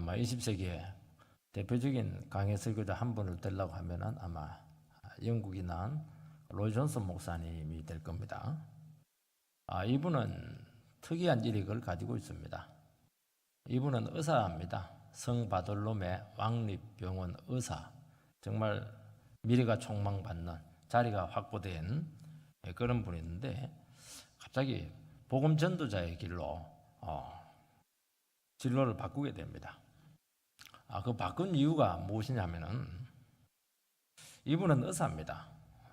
아마 20세기에 대표적인 강해 설교자 한 분을 들라고 하면은 아마 영국이 난 로이 존슨 목사님이 될 겁니다. 이분은 특이한 이력을 가지고 있습니다. 이분은 의사입니다. 성바돌롬의 왕립병원 의사. 정말 미래가 촉망받는 자리가 확보된 그런 분인데 갑자기 복음 전도자의 길로 진로를 바꾸게 됩니다. 그 바꾼 이유가 무엇이냐면은 이분은 의사입니다.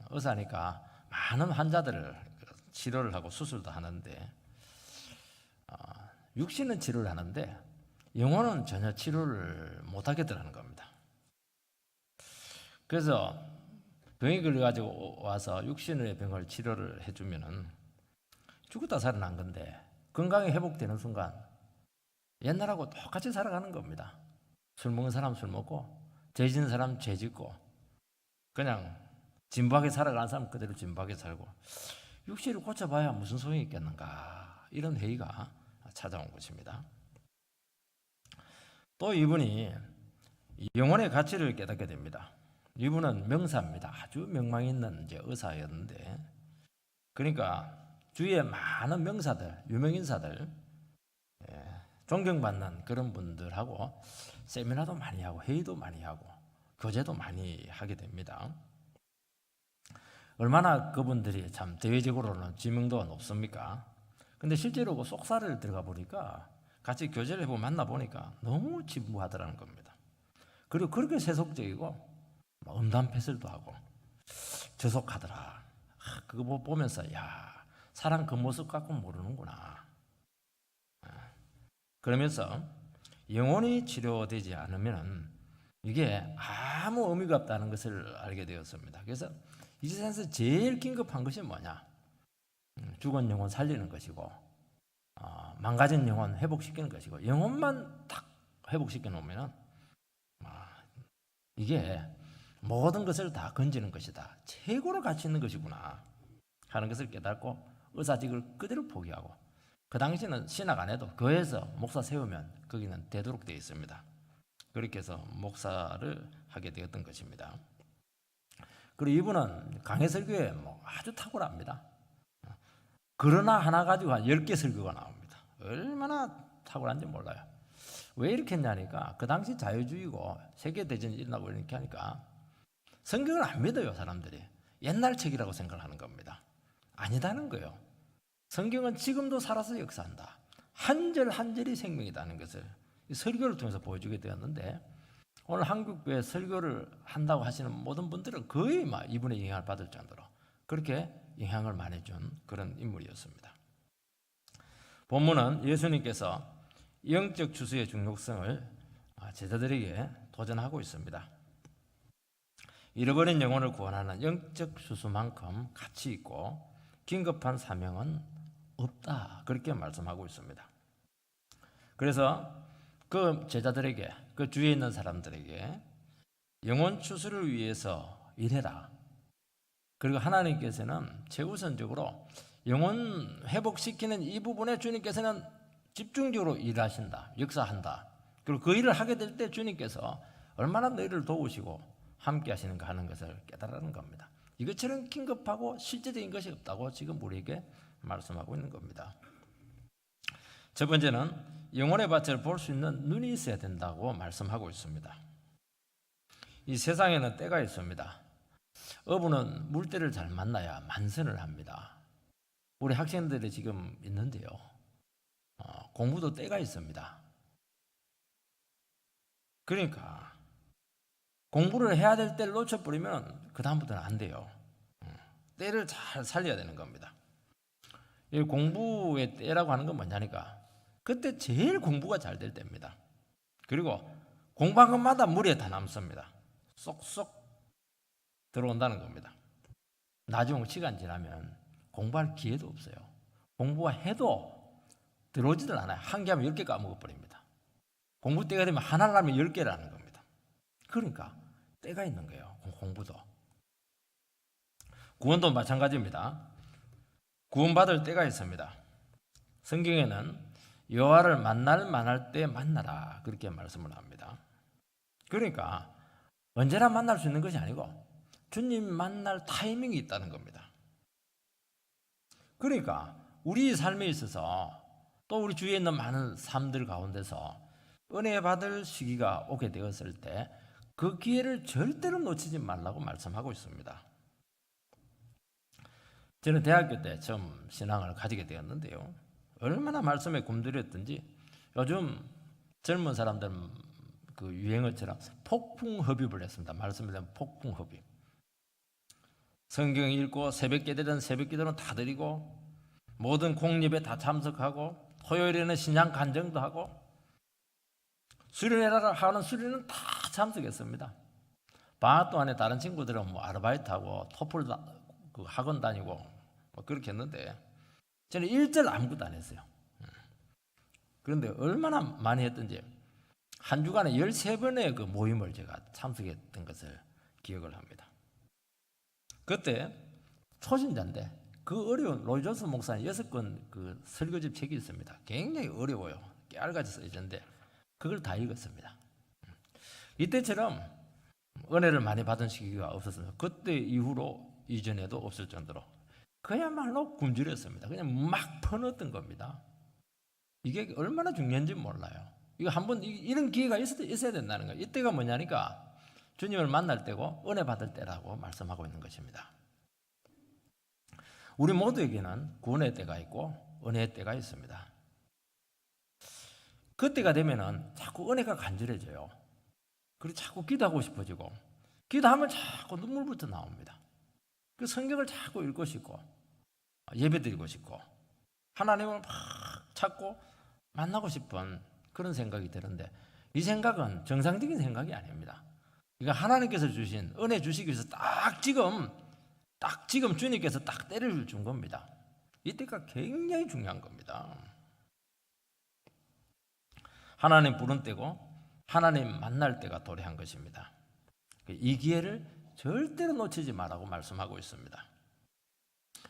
의사니까 많은 환자들을 치료를 하고 수술도 하는데 육신은 치료를 하는데 영혼은 전혀 치료를 못하겠더라는 겁니다. 그래서 병이 걸려가지고 와서 육신의 병을 치료를 해주면은 죽었다 살아난 건데 건강이 회복되는 순간 옛날하고 똑같이 살아가는 겁니다. 술 먹는 사람 술 먹고 죄 짓는 사람 죄 짓고 그냥 진부하게 살아가는 사람 그대로 진부하게 살고 육신을 고쳐봐야 무슨 소용이 있겠는가 이런 회의가 찾아온 것입니다. 또 이분이 영혼의 가치를 깨닫게 됩니다. 이분은 명사입니다. 아주 명망 있는 의사였는데 그러니까 주위에 많은 명사들, 유명인사들 존경받는 그런 분들하고 세미나도 많이 하고 회의도 많이 하고 교제도 많이 하게 됩니다. 얼마나 그분들이 참 대외적으로는 지명도가 높습니까? 근데 실제로 그 속사를 들어가 보니까 같이 교제를 해보고 만나보니까 너무 진부하더라는 겁니다. 그리고 그렇게 세속적이고 음담패설도 하고 저속하더라. 그거 보면서 야 사람 그 모습 갖고 모르는구나. 그러면서 영혼이 치료되지 않으면 이게 아무 의미가 없다는 것을 알게 되었습니다. 그래서 이 세상에서 제일 긴급한 것이 뭐냐? 죽은 영혼 살리는 것이고 망가진 영혼 회복시키는 것이고 영혼만 딱 회복시켜 놓으면 이게 모든 것을 다 건지는 것이다. 최고로 가치 있는 것이구나 하는 것을 깨닫고 의사직을 그대로 포기하고 그 당시는 신학 안 해도 교회에서 목사 세우면 거기는 되도록 되어 있습니다. 그렇게 해서 목사를 하게 되었던 것입니다. 그리고 이분은 강해 설교에 아주 탁월합니다. 그러나 하나 가지고 한 10개 설교가 나옵니다. 얼마나 탁월한지 몰라요. 왜 이렇게 했냐니까 그 당시 자유주의고 세계대전이 일어나고 이렇게 하니까 성경을 안 믿어요. 사람들이 옛날 책이라고 생각하는 겁니다. 아니다는 거예요. 성경은 지금도 살아서 역사한다. 한 절 한 절이 생명이다는 것을 설교를 통해서 보여주게 되었는데 오늘 한국교회 설교를 한다고 하시는 모든 분들은 거의 이분의 영향을 받을 정도로 그렇게 영향을 많이 준 그런 인물이었습니다. 본문은 예수님께서 영적 추수의 중요성을 제자들에게 도전하고 있습니다. 잃어버린 영혼을 구원하는 영적 추수만큼 가치 있고 긴급한 사명은 없다. 그렇게 말씀하고 있습니다. 그래서 그 제자들에게 그 주위에 있는 사람들에게 영혼 추수를 위해서 일해라. 그리고 하나님께서는 최우선적으로 영혼 회복시키는 이 부분에 주님께서는 집중적으로 일하신다. 역사한다. 그리고 그 일을 하게 될 때 주님께서 얼마나 너희를 도우시고 함께 하시는가 하는 것을 깨달는 겁니다. 이것처럼 긴급하고 실제적인 것이 없다고 지금 우리에게 말씀하고 있는 겁니다. 첫 번째는 영혼의 밭을 볼 수 있는 눈이 있어야 된다고 말씀하고 있습니다. 이 세상에는 때가 있습니다. 어부는 물때를 잘 만나야 만선을 합니다. 우리 학생들이 지금 있는데요. 공부도 때가 있습니다. 그러니까 공부를 해야 될 때를 놓쳐버리면 그 다음부터는 안 돼요. 때를 잘 살려야 되는 겁니다. 이 공부의 때라고 하는 건 뭐냐니까 그때 제일 공부가 잘 될 때입니다. 그리고 공부한 것마다 물에 다 남습니다. 쏙쏙 들어온다는 겁니다. 나중에 시간 지나면 공부할 기회도 없어요. 공부해도 들어오지들 않아요. 한 개 하면 10개 까먹어버립니다. 공부 때가 되면 하나를 하면 10개를 하는 겁니다. 그러니까 때가 있는 거예요. 공부도. 구원도 마찬가지입니다. 구원받을 때가 있습니다. 성경에는 여호와를 만날 때 만나라 그렇게 말씀을 합니다. 그러니까 언제나 만날 수 있는 것이 아니고 주님 만날 타이밍이 있다는 겁니다. 그러니까 우리 삶에 있어서 또 우리 주위에 있는 많은 삶들 가운데서 은혜 받을 시기가 오게 되었을 때 그 기회를 절대로 놓치지 말라고 말씀하고 있습니다. 저는 대학교 때 처음 신앙을 가지게 되었는데요. 얼마나 말씀에 굶주렸던지 요즘 젊은 사람들 그 유행어처럼 폭풍흡입을 했습니다. 말씀에 대한 폭풍흡입. 성경 읽고 새벽 기도는 새벽 기도는 다 드리고 모든 공예배 다 참석하고 토요일에는 신앙 간증도 하고 수련회라 하는 수련회는 다 참석했습니다. 방학 동안에 다른 친구들은 뭐 아르바이트하고 토플 그 학원 다니고 뭐 그렇게 했는데 저는 일절 아무것도 안 했어요. 그런데 얼마나 많이 했던지 한 주간에 13번의 그 모임을 제가 참석했던 것을 기억을 합니다. 그때 초신자인데 그 어려운 로이조스 목사님 6권 그 설교집 책이 있습니다. 굉장히 어려워요. 깨알같이 써있는데 그걸 다 읽었습니다. 이때처럼 은혜를 많이 받은 시기가 없었습니다. 그때 이후로 이전에도 없을 정도로 그야말로 굶주렸습니다. 그냥 막 퍼넣었던 겁니다. 이게 얼마나 중요한지 몰라요. 이거 한번 이런 기회가 있어야 된다는 거예요. 이때가 뭐냐니까 주님을 만날 때고 은혜 받을 때라고 말씀하고 있는 것입니다. 우리 모두에게는 구원의 때가 있고 은혜의 때가 있습니다. 그때가 되면은 자꾸 은혜가 간절해져요. 그리고 자꾸 기도하고 싶어지고 기도하면 자꾸 눈물부터 나옵니다. 그 성경을 자꾸 읽고 싶고 예배드리고 싶고 하나님을 막 찾고 만나고 싶은 그런 생각이 드는데 이 생각은 정상적인 생각이 아닙니다. 그러니까 하나님께서 주신 은혜 주시기 위해서 딱 지금 주님께서 딱 때를 준 겁니다. 이때가 굉장히 중요한 겁니다. 하나님 부른 때고 하나님 만날 때가 도래한 것입니다. 이 기회를 절대로 놓치지 말라고 말씀하고 있습니다.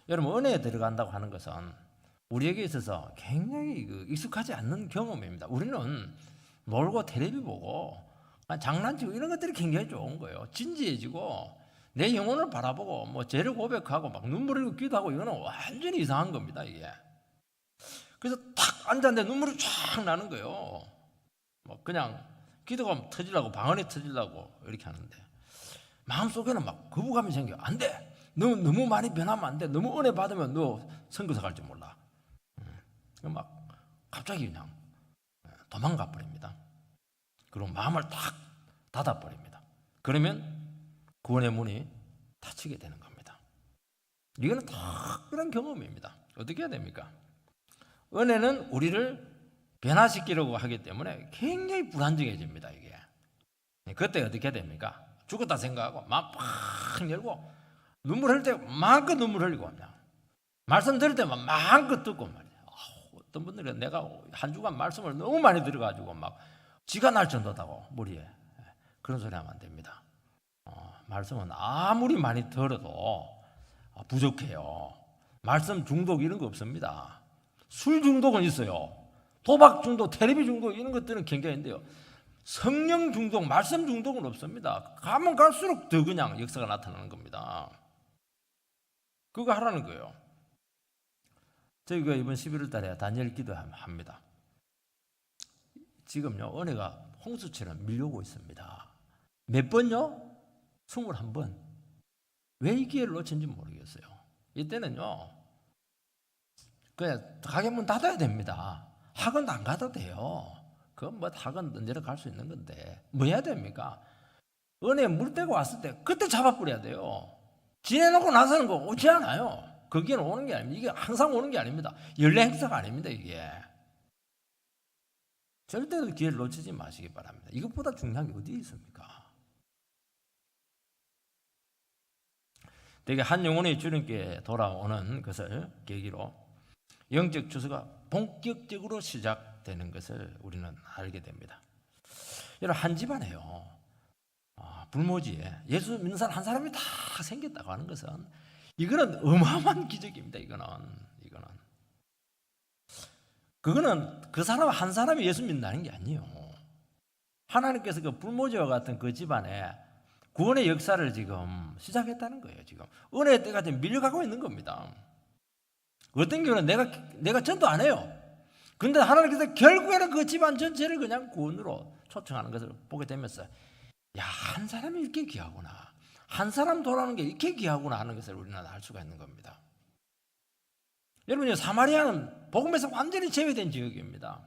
여러분 은혜에 들어간다고 하는 것은 우리에게 있어서 굉장히 익숙하지 않는 경험입니다. 우리는 놀고 텔레비 보고 장난치고 이런 것들이 굉장히 좋은 거예요. 진지해지고 내 영혼을 바라보고 뭐 죄를 고백하고 막 눈물 흘리고 기도하고 이거는 완전히 이상한 겁니다. 이게. 그래서 탁 앉았는데 눈물이 쫙 나는 거예요. 뭐 그냥 기도가 터지려고 방언이 터지려고 이렇게 하는데 마음속에는 막 거부감이 생겨. 안 돼. 너 너무 많이 변하면 안 돼. 너무 은혜 받으면 너 선교사 갈 줄 몰라. 막 갑자기 그냥 도망가 버립니다. 그리고 마음을 탁 닫아 버립니다. 그러면 구원의 문이 닫히게 되는 겁니다. 이거는 특별한 경험입니다. 어떻게 해야 됩니까? 은혜는 우리를 변화시키려고 하기 때문에 굉장히 불안정해집니다. 이게 그때 어떻게 해야 됩니까? 죽었다 생각하고 막 팍 열고 눈물 흘릴 때 마음껏 눈물 흘리고 그냥 말씀 들을 때만 마음껏 듣고 말이야. 어떤 분들은 내가 한 주간 말씀을 너무 많이 들어가지고 막 쥐가 날 정도다고 머리에 그런 소리 하면 안 됩니다. 말씀은 아무리 많이 들어도 부족해요. 말씀 중독 이런 거 없습니다. 술 중독은 있어요. 도박 중독, 텔레비 중독 이런 것들은 굉장한데요. 성령 중독, 말씀 중독은 없습니다. 가면 갈수록 더 그냥 역사가 나타나는 겁니다. 그거 하라는 거예요. 저희가 이번 11월 달에 다니엘 기도합니다. 지금요 은혜가 홍수처럼 밀려오고 있습니다. 몇 번요? 21번. 왜 이 기회를 놓친지 모르겠어요. 이때는요 그냥 가게 문 닫아야 됩니다. 학원도 안 가도 돼요. 그건 뭐 학원 언제나 갈 수 있는 건데 뭐 해야 됩니까? 은혜 물때가 왔을 때 그때 잡아버려야 돼요. 지내놓고 나서는 거 오지 않아요. 거기는 오는 게 아닙니다. 이게 항상 오는 게 아닙니다. 연례 행사가 아닙니다. 이게 절대로 기회를 놓치지 마시기 바랍니다. 이것보다 중요한 게 어디 있습니까? 되게 한 영혼이 주님께 돌아오는 것을 계기로 영적 추수가 본격적으로 시작되는 것을 우리는 알게 됩니다. 여러분 한 집안에요 불모지에 예수 믿는 사람 한 사람이 다 생겼다고 하는 것은 이거는 어마어마한 기적입니다. 이거는 그거는 그 사람 한 사람이 예수 믿는다는 게 아니에요. 하나님께서 그 불모지와 같은 그 집안에 구원의 역사를 지금 시작했다는 거예요. 지금 은혜의 때가 지금 밀려가고 있는 겁니다. 어떤 경우는 내가 전도 안 해요. 근데 하나님께서 결국에는 그 집안 전체를 그냥 구원으로 초청하는 것을 보게 되면서, 야, 한 사람이 이렇게 귀하구나, 한 사람 돌아오는 게 이렇게 귀하구나 하는 것을 우리는 알 수가 있는 겁니다. 여러분, 사마리아는 복음에서 완전히 제외된 지역입니다.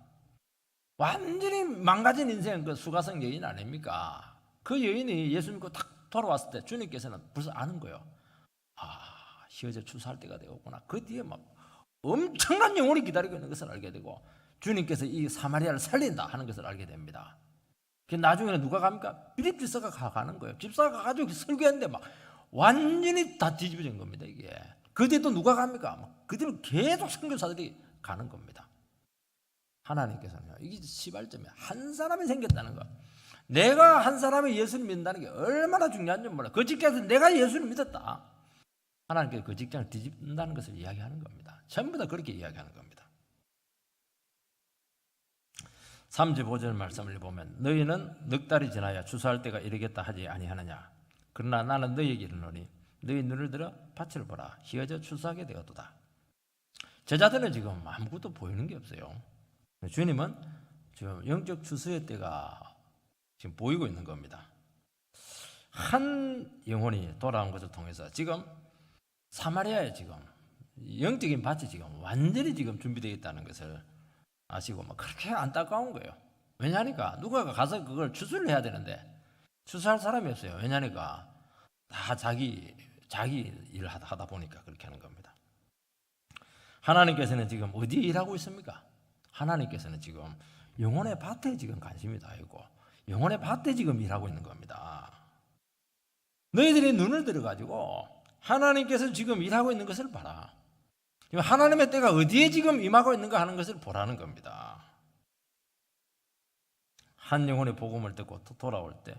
완전히 망가진 인생, 그 수가성 여인 아닙니까? 그 여인이 예수 믿고 딱 돌아왔을 때 주님께서는 벌써 아는 거예요. 아, 희어져 추수할 때가 되었구나. 그 뒤에 막 엄청난 영혼이 기다리고 있는 것을 알게 되고, 주님께서 이 사마리아를 살린다 하는 것을 알게 됩니다. 나중에는 누가 갑니까? 빌립 집사가 가는 거예요. 집사가 가가지고 설교했는데 막 완전히 다 뒤집어진 겁니다, 이게. 그 뒤에 또 누가 갑니까? 막 그 뒤로 계속 선교사들이 가는 겁니다. 하나님께서는요, 이게 시발점이야. 한 사람이 생겼다는 거. 내가 한 사람이 예수를 믿는다는 게 얼마나 중요한지 몰라. 그 직장에서 내가 예수를 믿었다, 하나님께서 그 직장을 뒤집는다는 것을 이야기하는 겁니다. 전부 다 그렇게 이야기하는 겁니다. 35절 말씀을 보면, 너희는 넉 달이 지나야 추수할 때가 이르겠다 하지 아니하느냐. 그러나 나는 너희에게 이르노니 너희 눈을 들어 밭을 보라. 희어져 추수하게 되었도다. 제자들은 지금 아무것도 보이는 게 없어요. 주님은 지금 영적 추수의 때가 지금 보이고 있는 겁니다. 한 영혼이 돌아온 것을 통해서 지금 사마리아에 지금 영적인 밭이 지금 완전히 지금 준비되어 있다는 것을 아시고 막 그렇게 안타까운 거예요. 왜냐하니까 누가 가서 그걸 추수를 해야 되는데 추수할 사람이 없어요. 왜냐하니까 다 자기 일을 하다 보니까 그렇게 하는 겁니다. 하나님께서는 지금 어디에 일하고 있습니까? 하나님께서는 지금 영혼의 밭에 지금 관심이 다 있고 영혼의 밭에 지금 일하고 있는 겁니다. 너희들이 눈을 들어가지고 하나님께서 지금 일하고 있는 것을 봐라. 하나님의 때가 어디에 지금 임하고 있는가 하는 것을 보라는 겁니다. 한 영혼의 복음을 듣고 돌아올 때,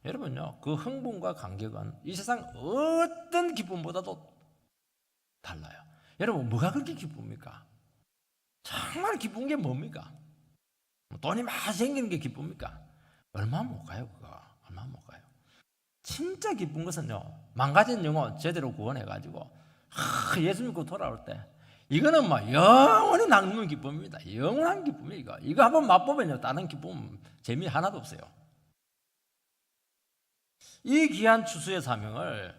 여러분요, 그 흥분과 감격은 이 세상 어떤 기쁨보다도 달라요. 여러분, 뭐가 그렇게 기쁩니까? 정말 기쁜 게 뭡니까? 돈이 많이 생기는 게 기쁩니까? 얼마 못 가요, 그거. 얼마 못 가요. 진짜 기쁜 것은요, 망가진 영혼 제대로 구원해가지고 예수 믿고 돌아올 때, 이거는 막 영원히 남는 기쁨입니다. 영원한 기쁨이에요. 이거 한번 맛보면요, 다른 기쁨 재미 하나도 없어요. 이 귀한 추수의 사명을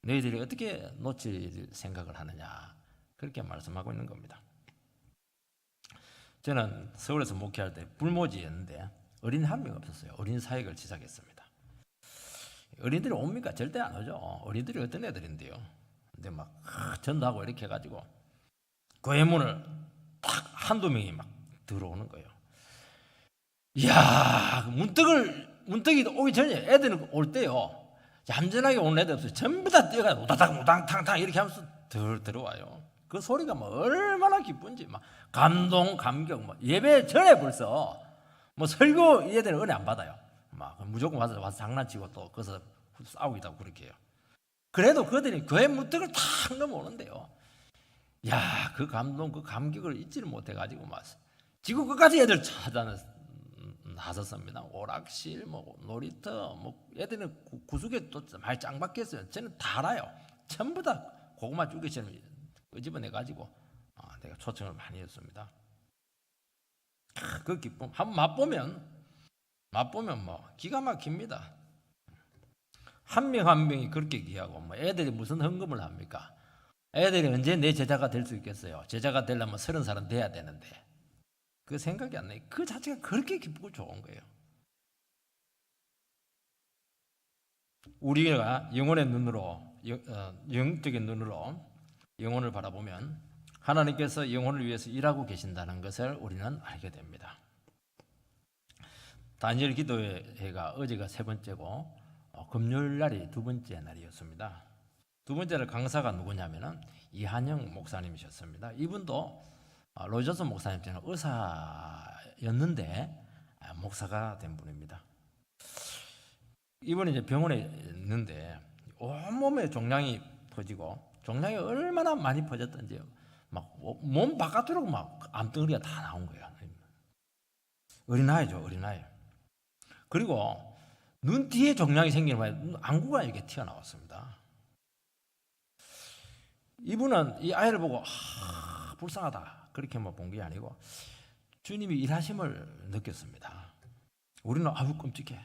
너희들이 어떻게 놓칠 생각을 하느냐, 그렇게 말씀하고 있는 겁니다. 저는 서울에서 목회할 때 불모지였는데 어린이 한 명 없었어요. 어린이 사역을 시작했습니다. 어린이들이 옵니까? 절대 안 오죠. 어린이들이 어떤 애들인데요. 근데 막 전도하고 이렇게 해가지고 교회 문을 딱 한두 명이 막 들어오는 거예요. 이야, 문득이 오기 전에 애들은 올 때요, 얌전하게 오는 애들 없어요. 전부 다 뛰어가지고 우다닥 우당탕탕 이렇게 하면서 들어와요. 그 소리가 뭐 얼마나 기쁜지, 막 감동, 감격, 뭐 예배 전에 벌써 뭐 설교 얘들은 은혜 안 받아요. 막 무조건 와서 장난치고 또 거기서 싸우기도 하고 그렇게 해요. 그래도 그들이 교회 문턱을 탁 넘어오는데요, 야, 그 감동, 그 감격을 잊지를 못해가지고 막 지구 끝까지 애들 찾아나섰습니다. 오락실, 뭐 놀이터, 뭐 애들은 구석에 또 많이 짱박혔어요. 저는 다 알아요. 전부 다 고구마 줄기처럼 끄집어내가지고 내가 초청을 많이 했습니다. 그 기쁨 한번 맛보면 뭐 기가 막힙니다. 한 명 한 명이 그렇게 귀하고, 뭐 애들이 무슨 헌금을 합니까? 애들이 언제 내 제자가 될 수 있겠어요? 제자가 되려면 30살 돼야 되는데 그 생각이 안 나요. 그 자체가 그렇게 기쁘고 좋은 거예요. 우리가 영혼의 눈으로, 영적인 눈으로 영혼을 바라보면 하나님께서 영혼을 위해서 일하고 계신다는 것을 우리는 알게 됩니다. 다니엘 기도회가 어제가 세 번째고 금요일 날이 두 번째 날이었습니다. 두 번째는 강사가 누구냐면은 이한영 목사님이셨습니다. 이분도 로저스 목사님처럼 의사였는데 목사가 된 분입니다. 이분이 이제 병원에 있는데 온몸에 종양이 퍼지고, 종양이 얼마나 많이 퍼졌던지 막 몸 바깥으로 막 암덩어리가 다 나온 거야. 어린아이죠, 어린아이. 그리고 눈 뒤에 종양이 생기는 바에 안구가 이렇게 튀어나왔습니다. 이분은 이 아이를 보고 불쌍하다 그렇게만 본 게 아니고 주님이 일하심을 느꼈습니다. 우리는 아유 끔찍해,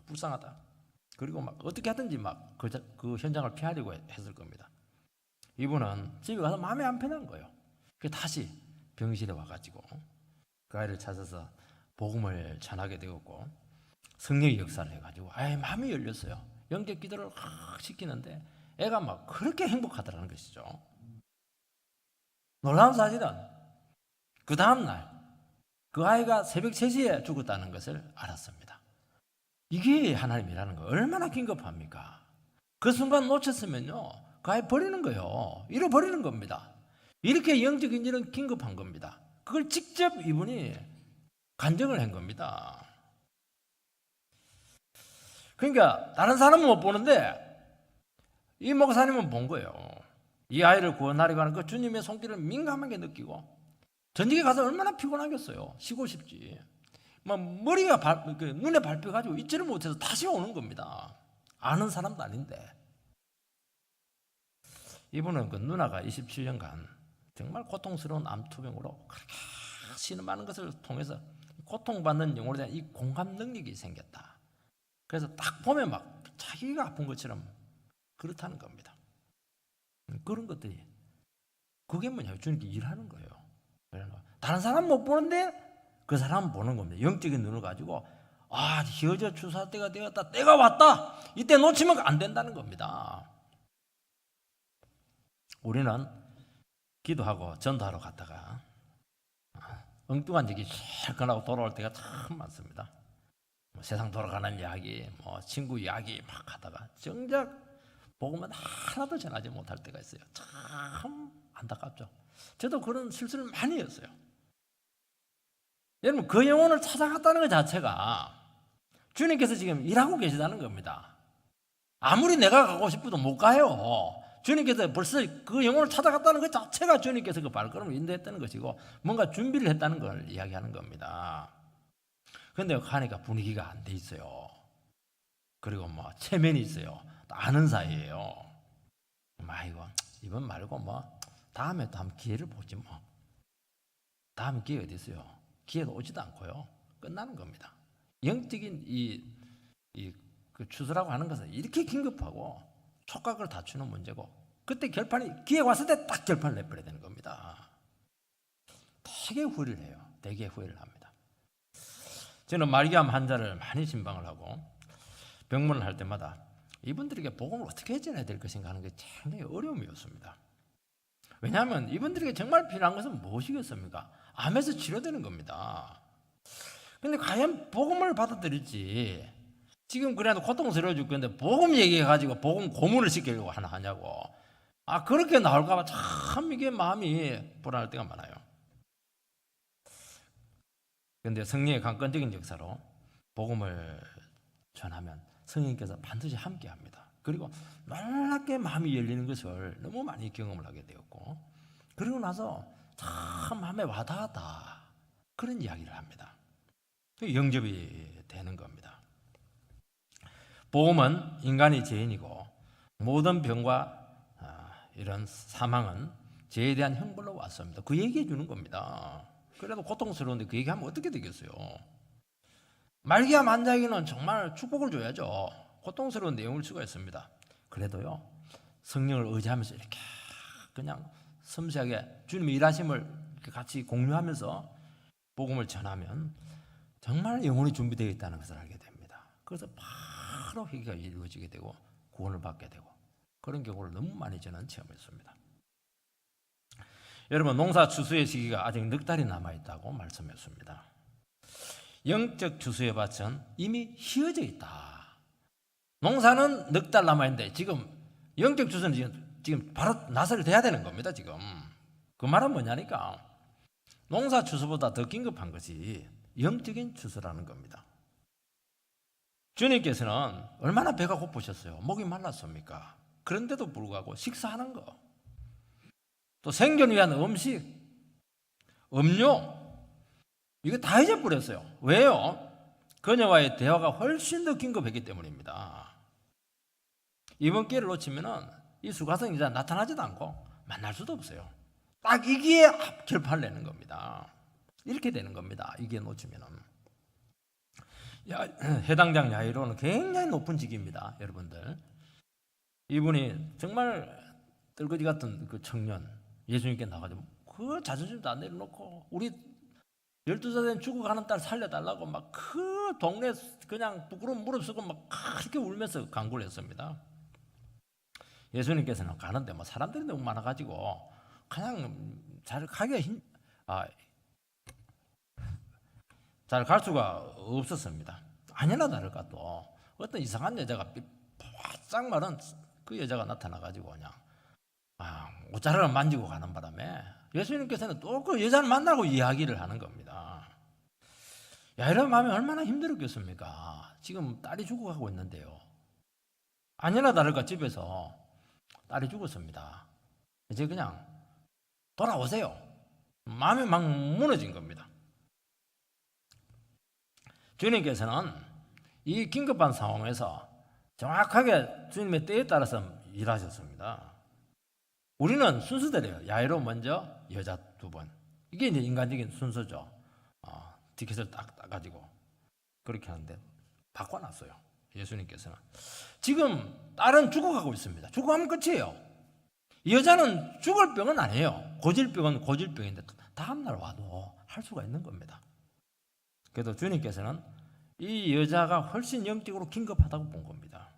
불쌍하다. 그리고 막 어떻게 하든지 막 그 현장을 피하려고 했을 겁니다. 이분은 집에 가서 마음이 안 편한 거예요. 그래서 다시 병실에 와가지고 그 아이를 찾아서 복음을 전하게 되었고 성령의 역사를 해가지고 아예 마음이 열렸어요. 영적 기도를 시키는데 애가 막 그렇게 행복하더라는 것이죠. 놀라운 사실은 그 다음날 그 아이가 새벽 3시에 죽었다는 것을 알았습니다. 이게 하나님이라는 거 얼마나 긴급합니까? 그 순간 놓쳤으면요 그 아이 버리는 거예요. 잃어버리는 겁니다. 이렇게 영적인 일은 긴급한 겁니다. 그걸 직접 이분이 간증을 한 겁니다. 그러니까 다른 사람은 못 보는데 이 목사님은 본 거예요. 이 아이를 구원하려고 하는 그 주님의 손길을 민감하게 느끼고 전직에 가서 얼마나 피곤하겠어요. 쉬고 싶지. 막 머리가 눈에 밟혀가지고 있지를 못해서 다시 오는 겁니다. 아는 사람도 아닌데. 이분은 그 누나가 27년간 정말 고통스러운 암투병으로 그렇게 신음하는 것을 통해서 고통받는 영혼에 대한 이 공감 능력이 생겼다. 그래서 딱 보면 막 자기가 아픈 것처럼 그렇다는 겁니다. 그런 것들이 그게 뭐냐면 주님께 일하는 거예요. 다른 사람 못 보는데 그 사람은 보는 겁니다. 영적인 눈을 가지고 희어져 추수할 때가 되었다. 때가 왔다. 이때 놓치면 안 된다는 겁니다. 우리는 기도하고 전도하러 갔다가 엉뚱한 얘기 찰끈하고 돌아올 때가 참 많습니다. 세상 돌아가는 이야기, 친구 이야기 막 하다가 정작 복음은 하나도 전하지 못할 때가 있어요. 참 안타깝죠. 저도 그런 실수를 많이 했어요. 여러분 그 영혼을 찾아갔다는 것 자체가 주님께서 지금 일하고 계시다는 겁니다. 아무리 내가 가고 싶어도 못 가요. 주님께서 벌써 그 영혼을 찾아갔다는 것 자체가 주님께서 그 발걸음을 인도했다는 것이고 뭔가 준비를 했다는 걸 이야기하는 겁니다. 그런데 가니까 분위기가 안 돼 있어요. 그리고 체면이 있어요. 또 아는 사이예요. 이거 이번 말고 다음에 또 한번 기회를 보지 뭐. 다음 기회 어디 있어요? 기회도 오지도 않고요. 끝나는 겁니다. 영적인 그 추수라고 하는 것은 이렇게 긴급하고 촉각을 다투는 문제고 그때 기회 왔을 때 딱 결판을 내버려야 되는 겁니다. 되게 후회를 해요. 되게 후회를 합니다. 저는 말기암 환자를 많이 진방을 하고 병문을 할 때마다 이분들에게 복음을 어떻게 전해야 될 것인가 하는 게 굉장히 어려움이었습니다. 왜냐하면 이분들에게 정말 필요한 것은 무엇이겠습니까? 암에서 치료되는 겁니다. 근데 과연 복음을 받아들일지 지금 그래도 고통스러워 죽겠는데 복음 얘기해가지고 복음 고문을 시키려고 하냐고 그렇게 나올까봐 참 이게 마음이 불안할 때가 많아요. 그런데 성령의 강권적인 역사로 복음을 전하면 성령께서 반드시 함께합니다. 그리고 놀랍게 마음이 열리는 것을 너무 많이 경험을 하게 되었고 그리고 나서 참 마음에 와닿았다 그런 이야기를 합니다. 영접이 되는 겁니다. 복음은 인간의 죄인이고 모든 병과 이런 사망은 죄에 대한 형벌로 왔습니다. 그 얘기해 주는 겁니다. 그래도 고통스러운데 그 얘기하면 어떻게 되겠어요? 말기암 환자에게는 정말 축복을 줘야죠. 고통스러운 내용을 수가 있습니다. 그래도요 성령을 의지하면서 이렇게 그냥 섬세하게 주님의 일하심을 같이 공유하면서 복음을 전하면 정말 영혼이 준비되어 있다는 것을 알게 됩니다. 그래서 바로 회개가 이루어지게 되고 구원을 받게 되고 그런 경우를 너무 많이 저는 체험했습니다. 여러분 농사 추수의 시기가 아직 넉 달이 남아있다고 말씀했습니다. 영적 추수의 밭은 이미 휘어져 있다. 농사는 넉 달 남아있는데 지금 영적 추수는 지금 바로 나설 돼야 되는 겁니다. 지금 그 말은 뭐냐니까 농사 추수보다 더 긴급한 것이 영적인 추수라는 겁니다. 주님께서는 얼마나 배가 고프셨어요? 목이 말랐습니까? 그런데도 불구하고 식사하는 거 또 생존을 위한 음식, 음료, 이거 다 잊어버렸어요. 왜요? 그녀와의 대화가 훨씬 더 긴급했기 때문입니다. 이번 기회를 놓치면은 이 수가성 이제 나타나지도 않고 만날 수도 없어요. 딱 이 기회에 결판을 내는 겁니다. 이렇게 되는 겁니다. 이 기회 놓치면은. 해당장 야이로는 굉장히 높은 직위입니다. 여러분들. 이분이 정말 떨거지 같은 그 청년, 예수님께 나가지고 그 자존심도 안 내려놓고 우리 12살 된 죽어가는 딸 살려달라고 막 그 동네 그냥 부끄러운 무릎 쓰고 막 그렇게 울면서 간구를 했습니다. 예수님께서는 가는데 뭐 사람들이 너무 많아가지고 그냥 잘 갈 수가 없었습니다. 아니나 다를까 또 어떤 이상한 여자가 바짝 마른 그 여자가 나타나가지고 그냥 옷자락을 만지고 가는 바람에 예수님께서는 또 그 여자를 만나고 이야기를 하는 겁니다. 이런 마음이 얼마나 힘들었겠습니까? 지금 딸이 죽어가고 있는데요. 아니나 다를까 집에서 딸이 죽었습니다. 이제 그냥 돌아오세요. 마음이 막 무너진 겁니다. 주님께서는 이 긴급한 상황에서 정확하게 주님의 때에 따라서 일하셨습니다. 우리는 순서대로요. 야이로 먼저, 여자 두 번. 이게 이제 인간적인 순서죠. 티켓을 딱 따가지고 그렇게 하는데 바꿔놨어요. 예수님께서는. 지금 딸은 죽어가고 있습니다. 죽어가면 끝이에요. 여자는 죽을 병은 아니에요. 고질병은 고질병인데 다음날 와도 할 수가 있는 겁니다. 그래도 주님께서는 이 여자가 훨씬 영적으로 긴급하다고 본 겁니다.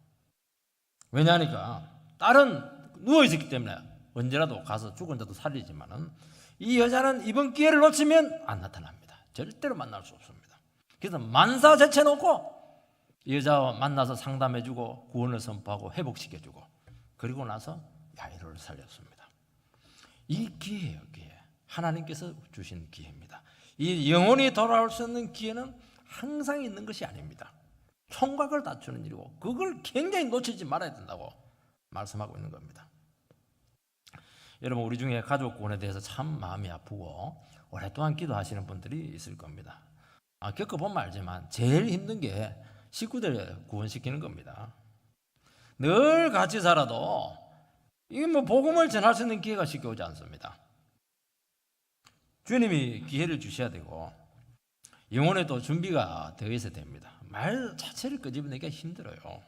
왜냐하니까 딸은 누워있었기 때문에 언제라도 가서 죽은 자도 살리지만은 이 여자는 이번 기회를 놓치면 안 나타납니다. 절대로 만날 수 없습니다. 그래서 만사 제쳐놓고 여자와 만나서 상담해주고 구원을 선포하고 회복시켜주고 그리고 나서 야이로를 살렸습니다. 이 기회예요, 기회. 하나님께서 주신 기회입니다. 이 영혼이 돌아올 수 있는 기회는 항상 있는 것이 아닙니다. 총각을 다투는 일이고 그걸 굉장히 놓치지 말아야 된다고 말씀하고 있는 겁니다. 여러분, 우리 중에 가족 구원에 대해서 참 마음이 아프고 오랫동안 기도하시는 분들이 있을 겁니다. 겪어보면 알지만 제일 힘든 게 식구들 구원시키는 겁니다. 늘 같이 살아도 이게 뭐 복음을 전할 수 있는 기회가 쉽게 오지 않습니다. 주님이 기회를 주셔야 되고 영혼에도 준비가 되어 있어야 됩니다. 말 자체를 끄집어내기가 힘들어요.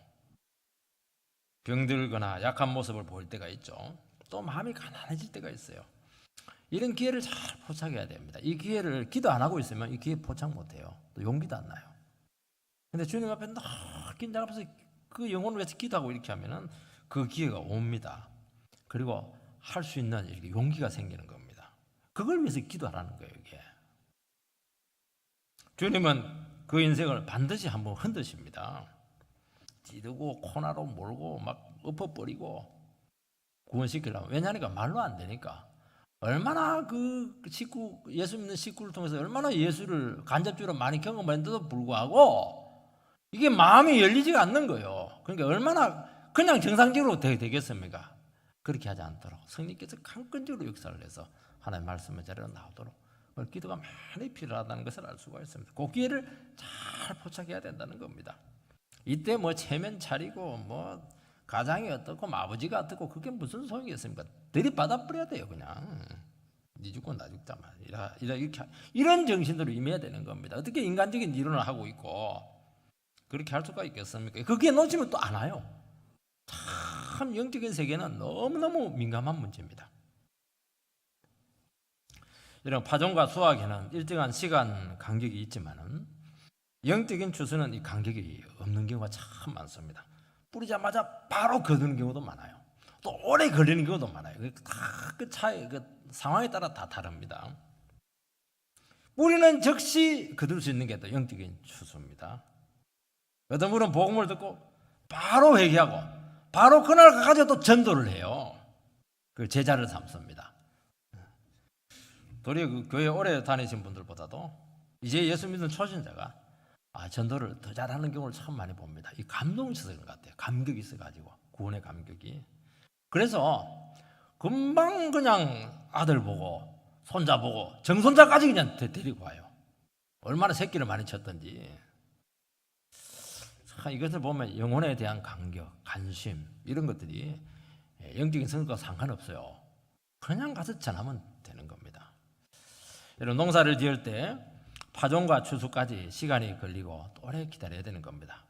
병들거나 약한 모습을 보일 때가 있죠. 또 마음이 가난해질 때가 있어요. 이런 기회를 잘 포착해야 됩니다. 이 기회를 기도 안 하고 있으면 이 기회 포착 못해요. 또 용기도 안 나요. 근데 주님 앞에 늘 긴장하면서 그 영혼을 위해서 기도하고 이렇게 하면은 그 기회가 옵니다. 그리고 할 수 있는 이렇게 용기가 생기는 겁니다. 그걸 위해서 기도하라는 거예요, 이게. 주님은 그 인생을 반드시 한번 흔드십니다. 찌르고 코나로 몰고 막 엎어버리고 구원시키려면. 왜냐하니까 말로 안 되니까. 얼마나 그 식구, 예수 믿는 식구를 통해서 얼마나 예수를 간접적으로 많이 경험했는데도 불구하고 이게 마음이 열리지가 않는 거예요. 그러니까 얼마나 그냥 정상적으로 되겠습니까? 그렇게 하지 않도록 성령께서 강건적으로 역사를 해서 하나님의 말씀의 자리로 나오도록 기도가 많이 필요하다는 것을 알 수가 있습니다. 그 기회를 잘 포착해야 된다는 겁니다. 이때 뭐 체면 차리고 뭐 가장이 어떻고 아버지가 어떻고 그게 무슨 소용이 있습니까? 들이받아 버려야 돼요. 그냥 니 죽고 나 죽자만 이런 정신으로 임해야 되는 겁니다. 어떻게 인간적인 이론을 하고 있고 그렇게 할 수가 있겠습니까? 그게 놓치면 또 안 와요. 참 영적인 세계는 너무너무 민감한 문제입니다. 이런 파종과 수확에는 일정한 시간 간격이 있지만은 영적인 추수는 이 간격이 없는 경우가 참 많습니다. 뿌리자마자 바로 거두는 경우도 많아요. 또 오래 걸리는 경우도 많아요. 다 그 차이, 그 상황에 따라 다 다릅니다. 뿌리는 즉시 거둘 수 있는 게 또 영적인 추수입니다. 어떤 분은 복음을 듣고 바로 회개하고 바로 그날 가가지고 또 전도를 해요. 그 제자를 삼습니다. 도리어 그 교회 오래 다니신 분들보다도 이제 예수 믿는 초신자가 전도를 더 잘하는 경우를 참 많이 봅니다. 이 감동이 있어서 그런 것 같아요. 감격이 있어가지고 구원의 감격이. 그래서 금방 그냥 아들 보고 손자 보고 정손자까지 그냥 데리고 와요. 얼마나 새끼를 많이 쳤던지. 이것을 보면 영혼에 대한 간격, 관심 이런 것들이 영적인 성격과 상관없어요. 그냥 가서 전하면 되는 겁니다. 여러분, 농사를 지을 때 파종과 추수까지 시간이 걸리고 오래 기다려야 되는 겁니다.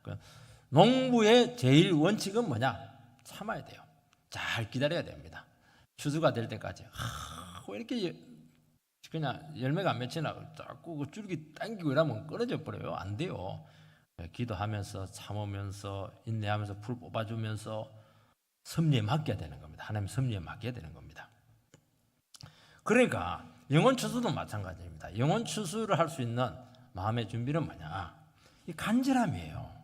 농부의 제일 원칙은 뭐냐? 참아야 돼요. 잘 기다려야 됩니다. 추수가 될 때까지. 왜 이렇게 그냥 열매가 안 맺히나 자꾸 그 줄기 당기고 이러면 끊어져 버려요. 안 돼요. 기도하면서 참으면서 인내하면서 풀 뽑아주면서 섭리에 맡겨야 되는 겁니다. 하나님 섭리에 맡겨야 되는 겁니다. 그러니까 영혼 추수도 마찬가지입니다. 영혼 추수를 할 수 있는 마음의 준비는 뭐냐? 이 간절함이에요.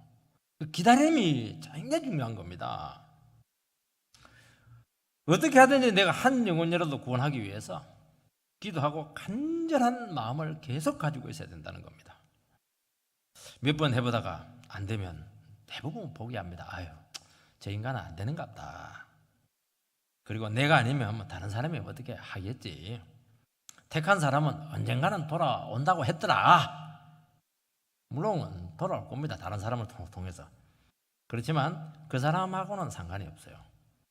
기다림이 굉장히 중요한 겁니다. 어떻게 하든지 내가 한 영혼이라도 구원하기 위해서 기도하고 간절한 마음을 계속 가지고 있어야 된다는 겁니다. 몇 번 해보다가 안 되면 대부분 포기합니다. 아유, 저 인간은 안 되는가 보다. 그리고 내가 아니면 뭐 다른 사람이 어떻게 하겠지. 택한 사람은 언젠가는 돌아온다고 했더라. 물론 돌아올 겁니다. 다른 사람을 통해서. 그렇지만 그 사람하고는 상관이 없어요.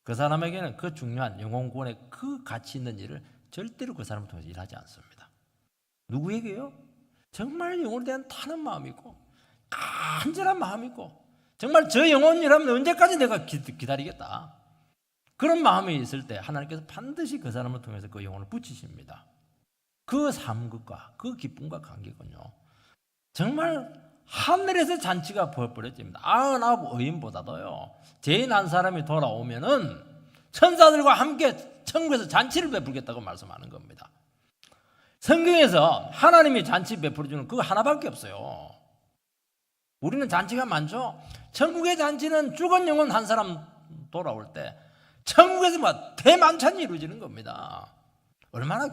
그 사람에게는 그 중요한 영혼 구원의 그 가치 있는 일을 절대로 그 사람을 통해서 일하지 않습니다. 누구에게요? 정말 영혼에 대한 타는 마음이 있고 간절한 마음이 있고 정말 저 영혼이라면 언제까지 내가 기다리겠다. 그런 마음이 있을 때 하나님께서 반드시 그 사람을 통해서 그 영혼을 붙이십니다. 그 삶과 그 기쁨과 감격은요, 정말 하늘에서 잔치가 벌어집니다. 99 의인보다도요, 죄인 한 사람이 돌아오면은 천사들과 함께 천국에서 잔치를 베풀겠다고 말씀하는 겁니다. 성경에서 하나님이 잔치 베풀어주는 그거 하나밖에 없어요. 우리는 잔치가 많죠. 천국의 잔치는 죽은 영혼 한 사람 돌아올 때 천국에서 막 대만찬이 이루어지는 겁니다. 얼마나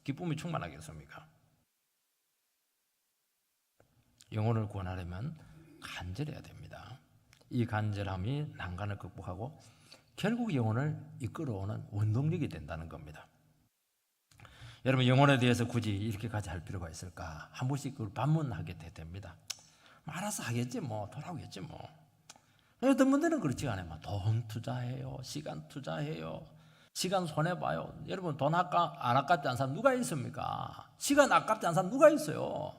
기쁨이 충만하겠습니까? 영혼을 구원하려면 간절해야 됩니다. 이 간절함이 난간을 극복하고 결국 영혼을 이끌어오는 원동력이 된다는 겁니다. 여러분, 영혼에 대해서 굳이 이렇게까지 할 필요가 있을까? 한 번씩 그걸 반문하게 됩니다. 알아서 하겠지 뭐, 돌아오겠지 뭐. 어떤 분들은 그렇지 않아요. 돈 투자해요, 시간 투자해요, 시간 손해봐요. 여러분, 돈 안 아깝지 않은 사람 누가 있습니까? 시간 아깝지 않은 사람 누가 있어요?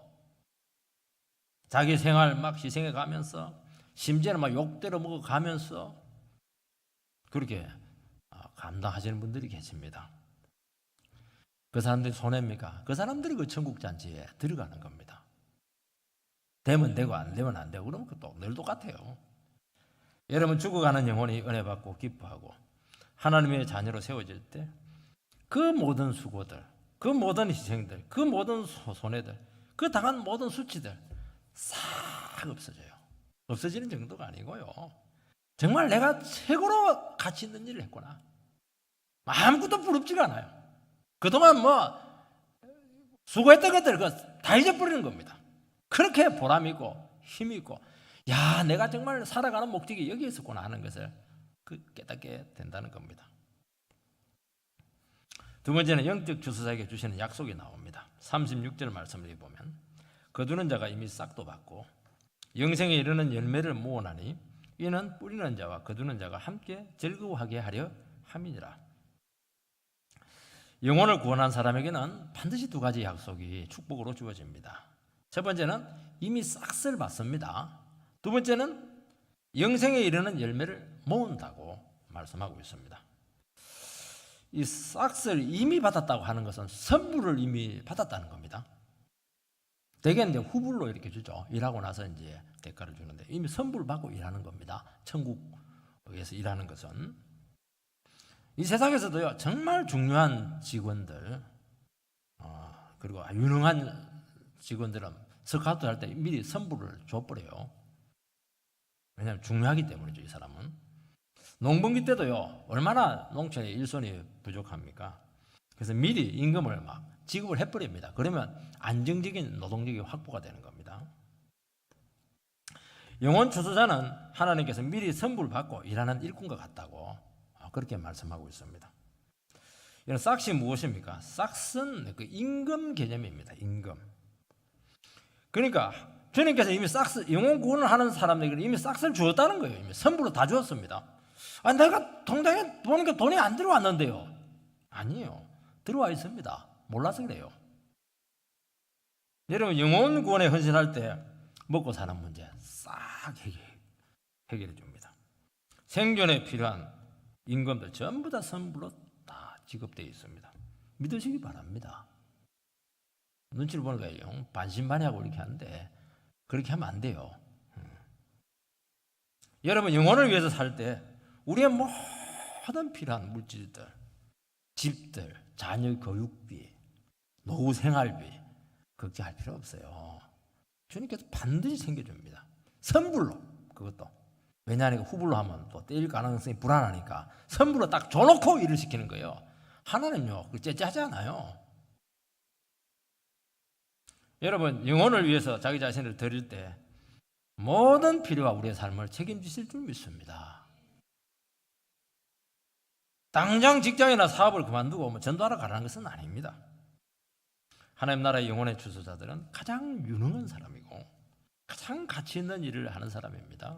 자기 생활 막 희생해 가면서 심지어는 막 욕대로 먹어가면서 그렇게 감당하시는 분들이 계십니다. 그 사람들이 손해입니까? 그 사람들이 그 천국 잔치에 들어가는 겁니다. 되면 되고 안 되면 안 되고 그러면 또 늘 똑같아요. 여러분, 죽어가는 영혼이 은혜 받고 기뻐하고 하나님의 자녀로 세워질 때 그 모든 수고들, 그 모든 희생들, 그 모든 손해들, 그 당한 모든 수치들 싹 없어져요. 없어지는 정도가 아니고요, 정말 내가 최고로 가치 있는 일을 했구나. 아무것도 부럽지가 않아요. 그동안 뭐 수고했던 것들 다 잊어버리는 겁니다. 그렇게 보람 있고 힘이 있고, 야, 내가 정말 살아가는 목적이 여기 있었구나 하는 것을 깨닫게 된다는 겁니다. 두 번째는 영적 주수자에게 주시는 약속이 나옵니다. 36절 말씀을 보면 거두는 자가 이미 싹도 받고 영생에 이르는 열매를 모으나니 이는 뿌리는 자와 거두는 자가 함께 즐거워하게 하려 함이니라. 영혼을 구원한 사람에게는 반드시 두 가지 약속이 축복으로 주어집니다. 첫 번째는 이미 싹을 받습니다. 두 번째는 영생에 이르는 열매를 모은다고 말씀하고 있습니다. 이 싹을 이미 받았다고 하는 것은 선물을 이미 받았다는 겁니다. 대개는 이제 후불로 이렇게 주죠. 일하고 나서 이제 대가를 주는데 이미 선불 받고 일하는 겁니다. 천국에서 일하는 것은. 이 세상에서도요, 정말 중요한 직원들, 그리고 유능한 직원들은 스카우트 할 때 미리 선불을 줘버려요. 왜냐하면 중요하기 때문이죠, 이 사람은. 농번기 때도요, 얼마나 농촌에 일손이 부족합니까? 그래서 미리 임금을 막 지급을 해버립니다. 그러면 안정적인 노동력이 확보가 되는 겁니다. 영혼 추수자는 하나님께서 미리 선불 받고 일하는 일꾼과 같다고 그렇게 말씀하고 있습니다. 이런 싹시 무엇입니까? 싹은 그 임금 개념입니다. 임금. 그러니까 주님께서 이미 싹스 영혼 구원을 하는 사람들에게 이미 싹스를 주었다는 거예요. 이미 선불로 다 주었습니다. 내가 통장에 보니까 돈이 안 들어왔는데요. 아니에요. 들어와 있습니다. 몰라서 그래요. 여러분 영혼 구원에 헌신할 때 먹고 사는 문제 싹 해결해 줍니다. 생존에 필요한 임금들 전부 다 선불로 다 지급되어 있습니다. 믿으시기 바랍니다. 눈치를 보는 거예요. 반신반의하고 이렇게 하는데 그렇게 하면 안 돼요. 여러분 영혼을 위해서 살 때 우리의 모든 필요한 물질들, 집들, 자녀 교육비, 노후 생활비 걱정할 필요 없어요. 주님께서 반드시 챙겨줍니다. 선불로 그것도. 왜냐하면 후불로 하면 또 떼일 가능성이 불안하니까 선불로 딱 줘놓고 일을 시키는 거예요. 하나님요 째째하지 않아요. 여러분 영혼을 위해서 자기 자신을 드릴 때 모든 필요와 우리의 삶을 책임지실 줄 믿습니다. 당장 직장이나 사업을 그만두고 전도하러 가라는 것은 아닙니다. 하나님 나라의 영혼의 주소자들은 가장 유능한 사람이고 가장 가치 있는 일을 하는 사람입니다.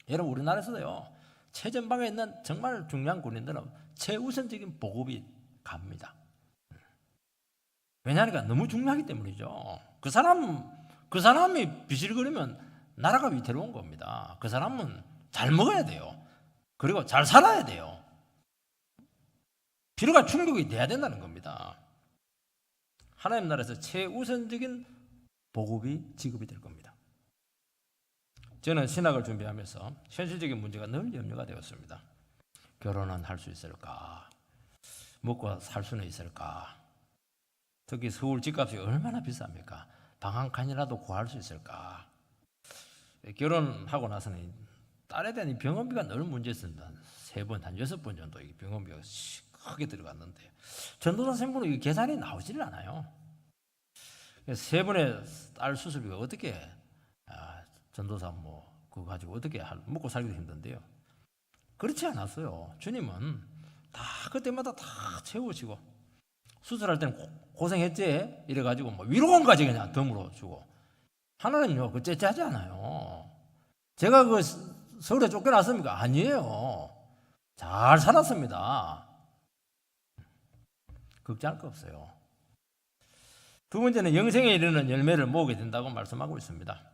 여러분 우리나라에서도요 최전방에 있는 정말 중요한 군인들은 최우선적인 보급이 갑니다. 왜냐하니까 너무 중요하기 때문이죠. 그 사람이 비실거리면 나라가 위태로운 겁니다. 그 사람은 잘 먹어야 돼요. 그리고 잘 살아야 돼요. 필요가 충족이 돼야 된다는 겁니다. 하나님 나라에서 최우선적인 보급이 지급이 될 겁니다. 저는 신학을 준비하면서 현실적인 문제가 늘 염려가 되었습니다. 결혼은 할 수 있을까? 먹고 살 수는 있을까? 특히 서울 집값이 얼마나 비쌉니까? 방 한 칸이라도 구할 수 있을까? 결혼하고 나서는 딸에 대한 병원비가 늘 문제였습니다. 3번, 한 6번 정도 병원비가 크게 들어갔는데 전도사 선생님은 계산이 나오지를 않아요. 3번의 딸 수술비가 어떻게 전도사 그거 가지고 어떻게 먹고 살기도 힘든데요. 그렇지 않았어요. 주님은 다 그때마다 다 채우시고 수술할 때는 고생했지 이래가지고 위로금까지 그냥 덤으로 주고 하나님요 그 째째하지 않아요. 제가 그 서울에 쫓겨났습니까? 아니에요. 잘 살았습니다. 걱정할 거 없어요. 두 번째는 영생에 이르는 열매를 모으게 된다고 말씀하고 있습니다.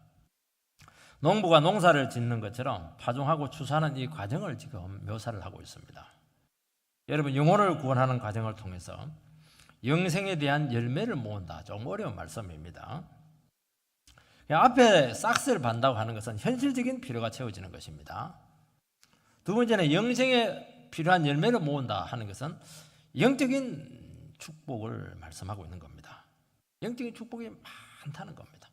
농부가 농사를 짓는 것처럼 파종하고 추수하는 이 과정을 지금 묘사를 하고 있습니다. 여러분 영혼을 구원하는 과정을 통해서 영생에 대한 열매를 모은다. 좀 어려운 말씀입니다. 앞에 싹스를 받는다고 하는 것은 현실적인 필요가 채워지는 것입니다. 두 번째는 영생에 필요한 열매를 모은다 하는 것은 영적인 축복을 말씀하고 있는 겁니다. 영적인 축복이 많다는 겁니다.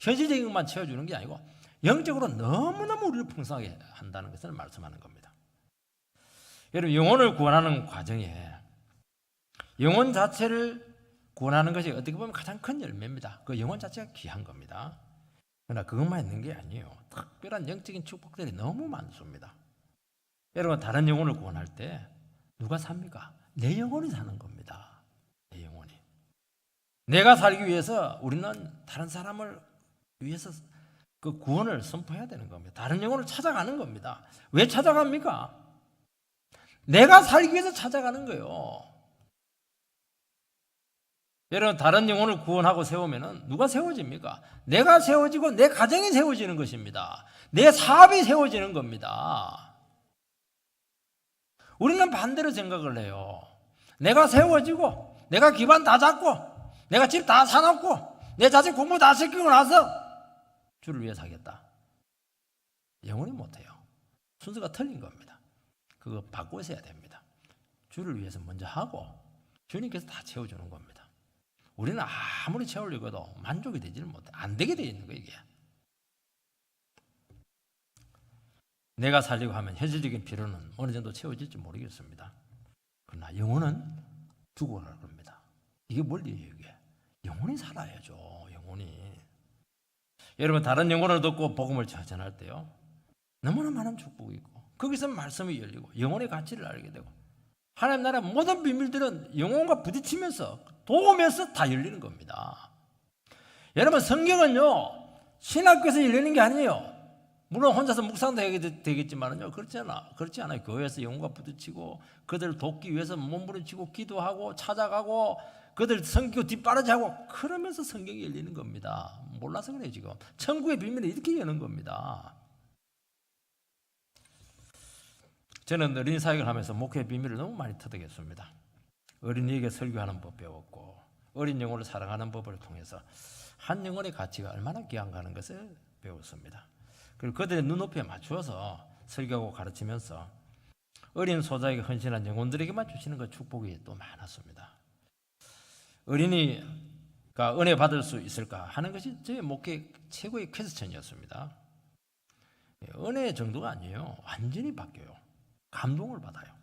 현실적인 것만 채워주는 게 아니고 영적으로 너무너무 우리를 풍성하게 한다는 것을 말씀하는 겁니다. 여러분 영혼을 구원하는 과정에 영혼 자체를 구원하는 것이 어떻게 보면 가장 큰 열매입니다. 그 영혼 자체가 귀한 겁니다. 그러나 그것만 있는 게 아니에요. 특별한 영적인 축복들이 너무 많습니다. 여러분 다른 영혼을 구원할 때 누가 삽니까? 내 영혼이 사는 겁니다. 내 영혼이. 내가 살기 위해서 우리는 다른 사람을 위해서 그 구원을 선포해야 되는 겁니다. 다른 영혼을 찾아가는 겁니다. 왜 찾아갑니까? 내가 살기 위해서 찾아가는 거예요. 여러분 다른 영혼을 구원하고 세우면은 누가 세워집니까? 내가 세워지고 내 가정이 세워지는 것입니다. 내 사업이 세워지는 겁니다. 우리는 반대로 생각을 해요. 내가 세워지고 내가 기반 다 잡고 내가 집 다 사놓고 내 자식 공부 다 시키고 나서 주를 위해서 하겠다. 영원히 못해요. 순서가 틀린 겁니다. 그거 바꾸셔야 됩니다. 주를 위해서 먼저 하고 주님께서 다 채워주는 겁니다. 우리는 아무리 채우려고 해도 만족이 되지를 못해. 안 되게 되어 있는 거예요, 이게. 내가 살려고 하면 현실적인 필요는 어느 정도 채워질지 모르겠습니다. 그러나 영혼은 두고 갈 겁니다. 이게 뭘리예요, 이게? 영혼이 살아야죠, 영혼이. 여러분, 다른 영혼을 듣고 복음을 전할 때요, 너무나 많은 축복이 있고, 거기서 말씀이 열리고, 영혼의 가치를 알게 되고, 하나님 나라의 모든 비밀들은 영혼과 부딪히면서 도우면서 다 열리는 겁니다. 여러분, 성경은요 신학교에서 열리는 게 아니에요. 물론 혼자서 묵상도 해야 되겠지만요, 그렇지 않아요. 교회에서 영혼과 부딪히고 그들을 돕기 위해서 몸부림치고 기도하고 찾아가고 그들 성교 뒷바라지하고 그러면서 성경이 열리는 겁니다. 몰라서 그래요. 지금 천국의 비밀은 이렇게 여는 겁니다. 저는 어린이 사역을 하면서 목회의 비밀을 너무 많이 터득했습니다. 어린이에게 설교하는 법 배웠고 어린 영혼을 사랑하는 법을 통해서 한 영혼의 가치가 얼마나 귀한가 하는 것을 배웠습니다. 그리고 그들의 눈높이에 맞추어서 설교하고 가르치면서 어린 소자에게 헌신한 영혼들에게만 주시는 그 축복이 또 많았습니다. 어린이가 은혜 받을 수 있을까 하는 것이 저의 목회 최고의 퀘스천이었습니다. 은혜 정도가 아니에요. 완전히 바뀌어요. 감동을 받아요.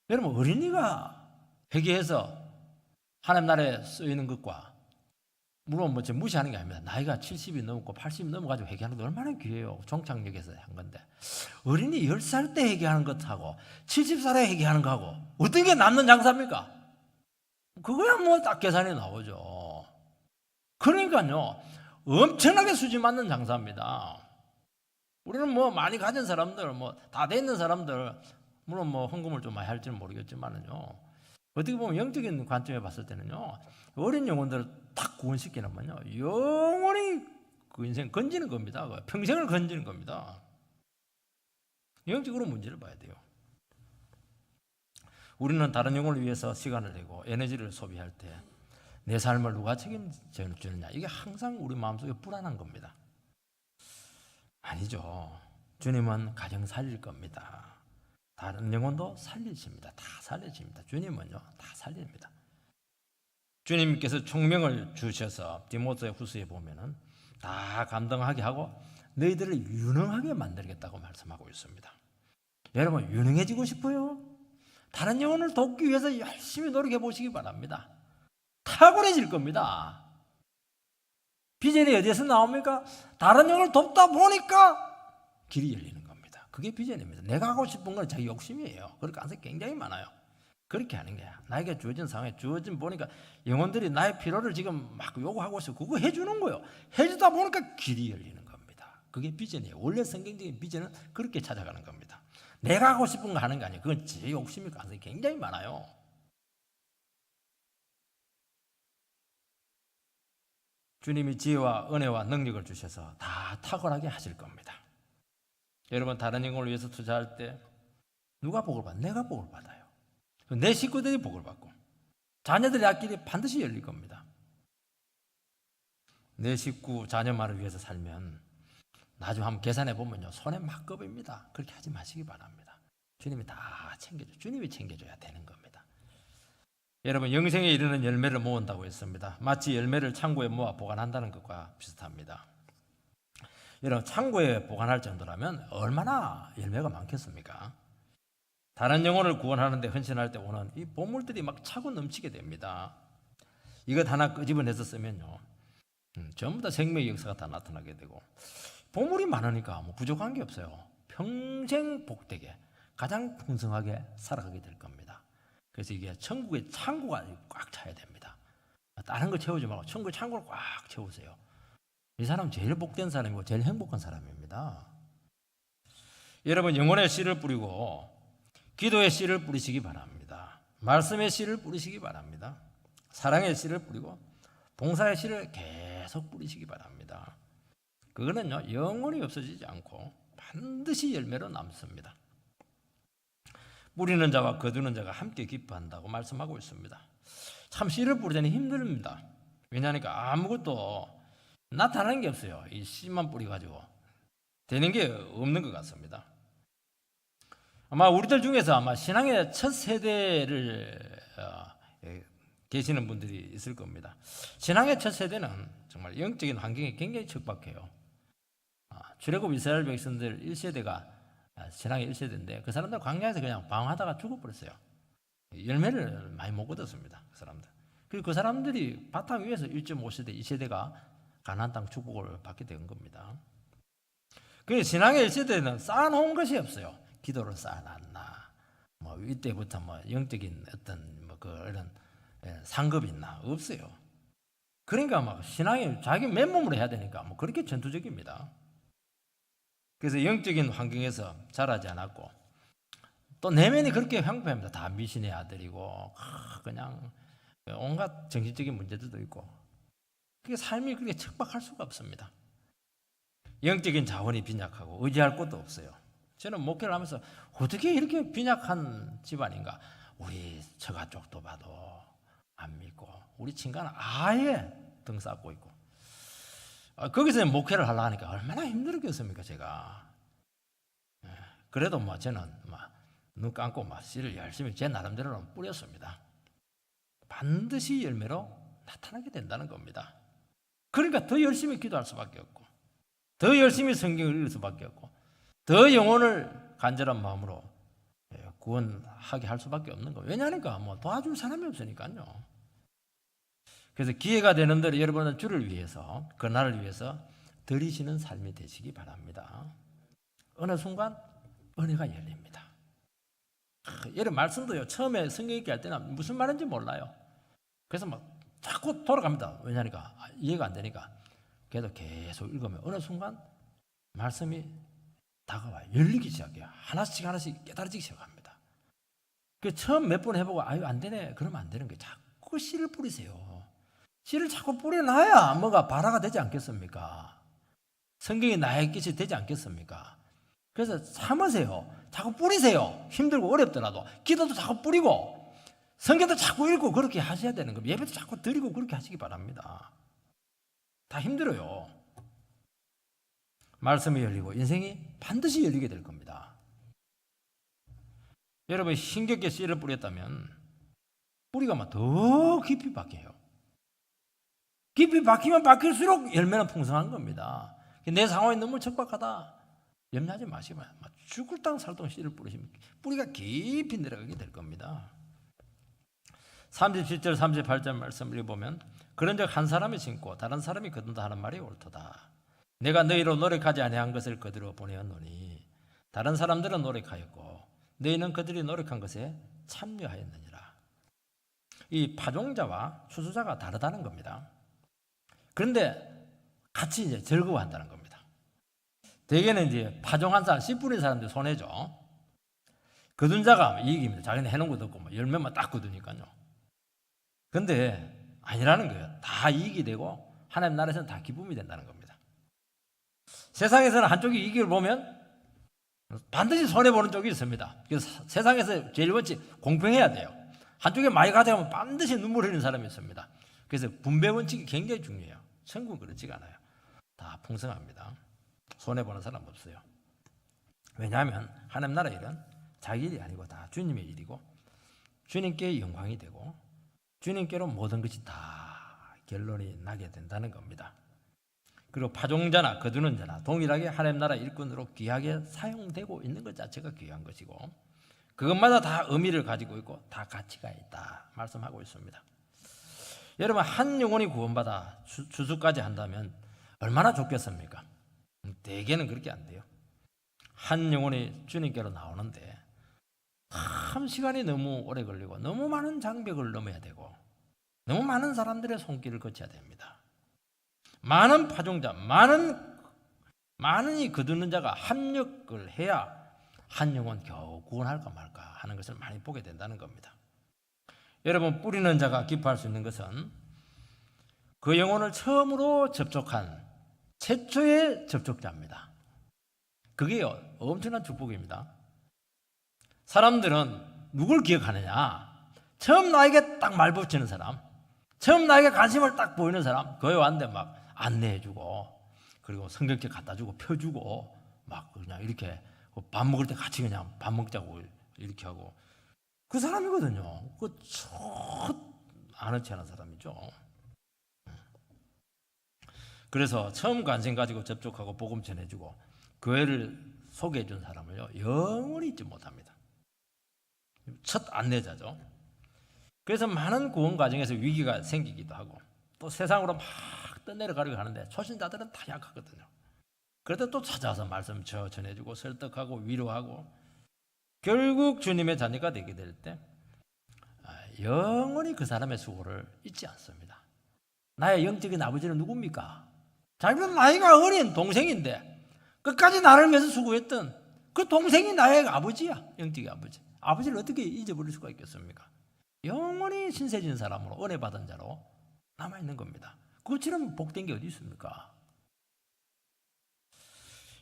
여러분, 어린이가 회개해서 하나님 나라에 쓰이는 것과 물론 뭐 무시하는 게 아닙니다. 나이가 70이 넘고 80이 넘어가지고 회개하는 것 얼마나 귀해요. 종착역에서 한 건데 어린이 10살 때 회개하는 것하고 70살에 회개하는 거하고 어떤 게 남는 장사입니까? 그거야 뭐 딱 계산이 나오죠. 그러니까요 엄청나게 수지 맞는 장사입니다. 우리는 뭐 많이 가진 사람들, 뭐 다 돼 있는 사람들, 물론 뭐 헌금을 좀 많이 할지는 모르겠지만은요, 어떻게 보면 영적인 관점에 봤을 때는요, 어린 영혼들을 딱 구원시키면요, 영원히 그 인생 건지는 겁니다. 평생을 건지는 겁니다. 영적으로 문제를 봐야 돼요. 우리는 다른 영혼을 위해서 시간을 내고 에너지를 소비할 때 내 삶을 누가 책임져주느냐, 이게 항상 우리 마음속에 불안한 겁니다. 아니죠. 주님은 가정 살릴 겁니다. 다른 영혼도 살리십니다. 다 살리십니다. 주님은요 다 살립니다. 주님께서 총명을 주셔서 디모데 후서에 보면은 다 감당하게 하고 너희들을 유능하게 만들겠다고 말씀하고 있습니다. 여러분, 유능해지고 싶어요? 다른 영혼을 돕기 위해서 열심히 노력해 보시기 바랍니다. 탁월해질 겁니다. 비전이 어디에서 나옵니까? 다른 영혼을 돕다 보니까 길이 열리는 겁니다. 그게 비전입니다. 내가 하고 싶은 건 자기 욕심이에요. 그럴 가능성이 굉장히 많아요. 그렇게 하는 거야. 나에게 주어진 상황에 주어진 보니까 영혼들이 나의 필요를 지금 막 요구하고 있어요. 그거 해주는 거예요. 해주다 보니까 길이 열리는 겁니다. 그게 비전이에요. 원래 성경적인 비전은 그렇게 찾아가는 겁니다. 내가 하고 싶은 거 하는 거 아니에요. 그건 제 욕심일 가능성이 굉장히 많아요. 주님이 지혜와 은혜와 능력을 주셔서 다 탁월하게 하실 겁니다. 여러분, 다른 영혼을 위해서 투자할 때 누가 복을 받아요? 내가 복을 받아요. 내 식구들이 복을 받고 자녀들의 앞길이 반드시 열릴 겁니다. 내 식구, 자녀만을 위해서 살면 나중에 한번 계산해 보면요, 손에 막 꼽입니다. 그렇게 하지 마시기 바랍니다. 주님이 다 주님이 챙겨줘야 되는 겁니다. 여러분, 영생에 이르는 열매를 모은다고 했습니다. 마치 열매를 창고에 모아 보관한다는 것과 비슷합니다. 여러분, 창고에 보관할 정도라면 얼마나 열매가 많겠습니까? 다른 영혼을 구원하는데 헌신할 때 오는 이 보물들이 막 차고 넘치게 됩니다. 이것 하나 끄집어내서 쓰면요, 전부 다 생명의 역사가 다 나타나게 되고, 보물이 많으니까 뭐 부족한 게 없어요. 평생 복되게 가장 풍성하게 살아가게 될 겁니다. 그래서 이게 천국의 창고가 꽉 차야 됩니다. 다른 거 채우지 말고 천국의 창고를 꽉 채우세요. 이 사람은 제일 복된 사람이고 제일 행복한 사람입니다. 여러분, 영혼의 씨를 뿌리고 기도의 씨를 뿌리시기 바랍니다. 말씀의 씨를 뿌리시기 바랍니다. 사랑의 씨를 뿌리고 봉사의 씨를 계속 뿌리시기 바랍니다. 그거는요, 영원히 없어지지 않고 반드시 열매로 남습니다. 뿌리는 자와 거두는 자가 함께 기뻐한다고 말씀하고 있습니다. 참 씨를 뿌리자니 힘듭니다. 왜냐하니까 아무것도 나타나는 게 없어요. 이 씨만 뿌려가지고 되는 게 없는 것 같습니다. 아마 우리들 중에서 아마 신앙의 첫 세대를 계시는 분들이 있을 겁니다. 신앙의 첫 세대는 정말 영적인 환경이 굉장히 척박해요. 출애굽 이스라엘 백성들 1세대가 신앙의 1세대인데 그 사람들 광야에서 그냥 방황하다가 죽어버렸어요. 열매를 많이 못 얻었습니다. 그 사람들. 그리고 그 사람들이 바탕 위에서 1.5세대, 2세대가 가나안 땅 축복을 받게 된 겁니다. 그 신앙의 1세대는 쌓아놓은 것이 없어요. 기도를 쌓아놨나, 뭐 이때부터 뭐 영적인 어떤 뭐 그런 상급이 있나? 없어요. 그러니까 막 신앙이 자기 맨몸으로 해야 되니까 뭐 그렇게 전투적입니다. 그래서 영적인 환경에서 자라지 않았고 또 내면이 그렇게 황폐합니다. 다 미신의 아들이고 그냥 온갖 정신적인 문제들도 있고 그게 삶이 그렇게 척박할 수가 없습니다. 영적인 자원이 빈약하고 의지할 곳도 없어요. 저는 목회를 하면서 어떻게 이렇게 빈약한 집안인가? 우리 처가 쪽도 봐도 안 믿고 우리 친가는 아예 등 쌓고 있고 거기서 목회를 하려 하니까 얼마나 힘들었겠습니까 제가. 그래도 뭐 저는 눈 감고 씨를 열심히 제 나름대로 뿌렸습니다. 반드시 열매로 나타나게 된다는 겁니다. 그러니까 더 열심히 기도할 수밖에 없고 더 열심히 성경을 읽을 수밖에 없고 더 영혼을 간절한 마음으로 구원하게 할 수밖에 없는 거예요. 왜냐하니까 뭐 도와줄 사람이 없으니까요. 그래서 기회가 되는 대로 여러분은 주를 위해서 그 나를 위해서 드리시는 삶이 되시기 바랍니다. 어느 순간 은혜가 열립니다. 이런 말씀도요. 처음에 성경 읽기 할 때는 무슨 말인지 몰라요. 그래서 막 자꾸 돌아갑니다. 왜냐니까 이해가 안 되니까. 그래도 계속 읽으면 어느 순간 말씀이 다가와요. 열리기 시작해요. 하나씩 깨달아지기 시작합니다. 그 처음 몇 번 해보고 안 되네. 그러면 안 되는 거예요. 자꾸 씨를 뿌리세요. 씨를 자꾸 뿌려놔야 뭐가 발화가 되지 않겠습니까? 성경이 나의 뜻이 되지 않겠습니까? 그래서 참으세요. 자꾸 뿌리세요. 힘들고 어렵더라도 기도도 자꾸 뿌리고 성경도 자꾸 읽고 그렇게 하셔야 되는 겁니다. 예배도 자꾸 드리고 그렇게 하시기 바랍니다. 다 힘들어요. 말씀이 열리고 인생이 반드시 열리게 될 겁니다. 여러분 힘겹게 씨를 뿌렸다면 뿌리가 막 더 깊이 박혀요. 깊이 박히면 박힐수록 열매는 풍성한 겁니다. 내 상황이 너무 척박하다. 염려하지 마시고 죽을 땅 살동 씨를 뿌리시면 뿌리가 깊이 내려가게 될 겁니다. 37절 38절 말씀을 보면 그런즉 한 사람이 심고 다른 사람이 거둔다 하는 말이 옳도다. 내가 너희로 노력하지 아니한 것을 그대로 보내었노니 다른 사람들은 노력하였고 너희는 그들이 노력한 것에 참여하였느니라. 이 파종자와 추수자가 다르다는 겁니다. 그런데 같이 이제 즐거워한다는 겁니다. 대개는 이제 파종한 사람, 씨 뿌린 사람들 손해죠. 거둔 자가 이익입니다. 자기는 해놓은 것도 없고 열매만 딱 거두니까요. 그런데 아니라는 거예요. 다 이익이 되고 하나님 나라에서는 다 기쁨이 된다는 겁니다. 세상에서는 한쪽이 이익을 보면 반드시 손해보는 쪽이 있습니다. 그래서 세상에서 제일 먼저 공평해야 돼요. 한쪽에 많이 가져가면 반드시 눈물 흘리는 사람이 있습니다. 그래서 분배 원칙이 굉장히 중요해요. 천국은 그렇지가 않아요. 다 풍성합니다. 손해보는 사람 없어요. 왜냐하면 하나님 나라 일은 자기 일이 아니고 다 주님의 일이고 주님께 영광이 되고 주님께로 모든 것이 다 결론이 나게 된다는 겁니다. 그리고 파종자나 거두는 자나 동일하게 하나님 나라 일꾼으로 귀하게 사용되고 있는 것 자체가 귀한 것이고 그것마다 다 의미를 가지고 있고 다 가치가 있다 말씀하고 있습니다. 여러분 한 영혼이 구원받아 추수까지 한다면 얼마나 좋겠습니까? 대개는 그렇게 안 돼요. 한 영혼이 주님께로 나오는데 참 시간이 너무 오래 걸리고 너무 많은 장벽을 넘어야 되고 너무 많은 사람들의 손길을 거쳐야 됩니다. 많은 파종자, 많은 이 거두는 자가 합력을 해야 한 영혼 겨우 구원할까 말까 하는 것을 많이 보게 된다는 겁니다. 여러분 뿌리는 자가 기뻐할 수 있는 것은 그 영혼을 처음으로 접촉한 최초의 접촉자입니다. 그게 엄청난 축복입니다. 사람들은 누굴 기억하느냐? 처음 나에게 딱 말 붙이는 사람, 처음 나에게 관심을 딱 보이는 사람, 교회 왔는데 막 안내해주고, 그리고 성경책 갖다주고, 펴주고, 막 그냥 이렇게 밥 먹을 때 같이 그냥 밥 먹자고 이렇게 하고, 그 사람이거든요. 그 첫 아는 체 하는 사람이죠. 그래서 처음 관심 가지고 접촉하고 복음 전해주고 교회를 소개해준 사람을요 영원히 잊지 못합니다. 첫 안내자죠. 그래서 많은 구원 과정에서 위기가 생기기도 하고 또 세상으로 막 떠내려가려고 하는데 초신자들은 다 약하거든요. 그래도 또 찾아와서 말씀 전해주고 설득하고 위로하고 결국 주님의 자녀가 되게 될 때 영원히 그 사람의 수고를 잊지 않습니다. 나의 영적인 아버지는 누굽니까? 잘못 나이가 어린 동생인데 끝까지 나를 위해서 수고했던 그 동생이 나의 아버지야. 영적인 아버지. 아버지를 어떻게 잊어버릴 수가 있겠습니까? 영원히 신세진 사람으로 은혜 받은 자로 남아있는 겁니다. 그것처럼 복된 게 어디 있습니까?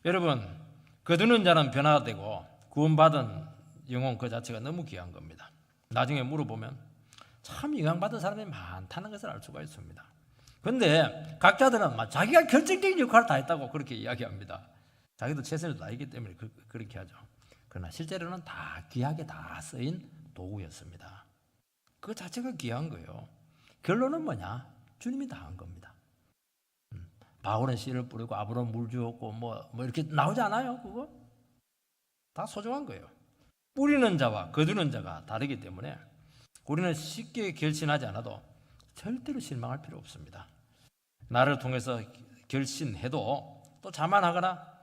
여러분, 거두는 자는 변화되고 구원받은 영혼 그 자체가 너무 귀한 겁니다. 나중에 물어보면 참 영향받은 사람이 많다는 것을 알 수가 있습니다. 그런데 각자들은 자기가 결정적인 역할을 다 했다고 그렇게 이야기합니다. 자기도 최선을 다했기 때문에 그렇게 하죠. 그러나 실제로는 다 귀하게 다 쓰인 도구였습니다. 그 자체가 귀한 거예요. 결론은 뭐냐? 주님이 다 한 겁니다. 바울은 씨를 뿌리고 아브라함은 물 주었고 뭐 이렇게 나오지 않아요? 그거 다 소중한 거예요. 뿌리는 자와 거두는 자가 다르기 때문에 우리는 쉽게 결신하지 않아도 절대로 실망할 필요 없습니다. 나를 통해서 결신해도 또 자만하거나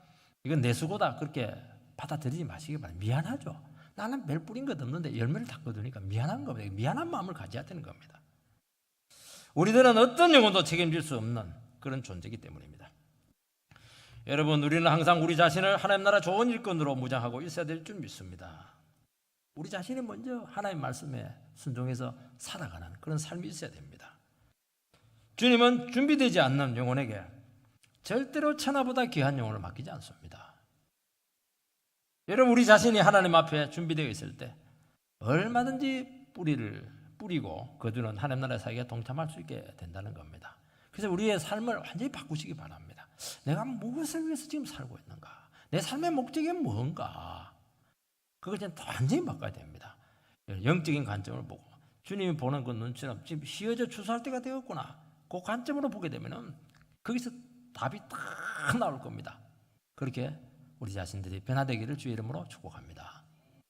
이건 내 수고다 그렇게 받아들이지 마시기 바랍니다. 미안하죠. 나는 별 뿌린 것 없는데 열매를 다 거두니까 미안한 겁니다. 미안한 마음을 가져야 되는 겁니다. 우리들은 어떤 영혼도 책임질 수 없는 그런 존재이기 때문입니다. 여러분, 우리는 항상 우리 자신을 하나님 나라 좋은 일꾼으로 무장하고 있어야 될 줄 믿습니다. 우리 자신이 먼저 하나님 말씀에 순종해서 살아가는 그런 삶이 있어야 됩니다. 주님은 준비되지 않는 영혼에게 절대로 천하보다 귀한 영혼을 맡기지 않습니다. 여러분, 우리 자신이 하나님 앞에 준비되어 있을 때 얼마든지 뿌리를 뿌리고 거두는 하나님 나라의 사역에 동참할 수 있게 된다는 겁니다. 그래서 우리의 삶을 완전히 바꾸시기 바랍니다. 내가 무엇을 위해서 지금 살고 있는가? 내 삶의 목적이 뭔가? 그걸 완전히 바꿔야 됩니다. 영적인 관점을 보고 주님이 보는 그 눈처럼 지금 휘어져 추수할 때가 되었구나. 그 관점으로 보게 되면 거기서 답이 딱 나올 겁니다. 그렇게 우리 자신들이 변화되기를 주의 이름으로 축복합니다.